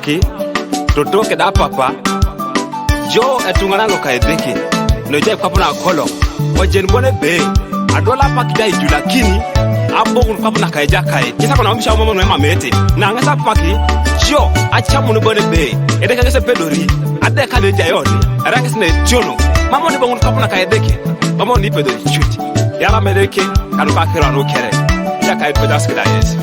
paki to toke da papa jo etunganango ka edeki no je kwa pona kolo wajen bone be adola paki dai julakini abogun kwa pona kaija kai kisa kona msha mama no mamete na ngasa paki jo acha munu bone be edeka ngese pedori adeka le jayoni arangis ne jono mama ni bongun kwa pona ka edeki mama ni pedori chuti yala medeke kanuka kira no kere ya kai pedaskida yes